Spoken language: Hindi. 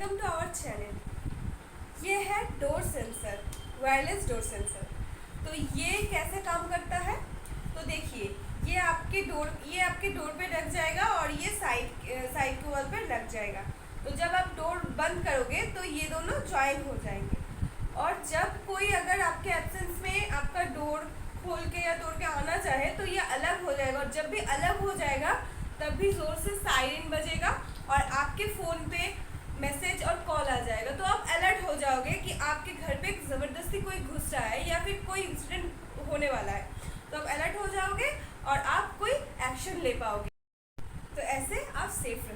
Welcome to our channel. ये है door sensor, wireless door sensor. तो ये कैसे काम करता है, तो देखिए ये आपके डोर पे लग जाएगा और ये साइड के वॉल पे लग जाएगा। तो जब आप डोर बंद करोगे तो ये दोनों ज्वाइन हो जाएंगे, और जब कोई अगर आपके एब्सेंस में आपका डोर खोल के या तोड़ के आना चाहे तो ये अलग हो जाएगा, और जब भी अलग हो जाएगा तब भी जोर से सायरन बजेगा और आपके फ़ोन पे मैसेज और कॉल आ जाएगा। तो आप अलर्ट हो जाओगे कि आपके घर पे ज़बरदस्ती कोई घुस रहा है या फिर कोई इंसिडेंट होने वाला है। तो आप अलर्ट हो जाओगे और आप कोई एक्शन ले पाओगे। तो ऐसे आप सेफ रहोगे।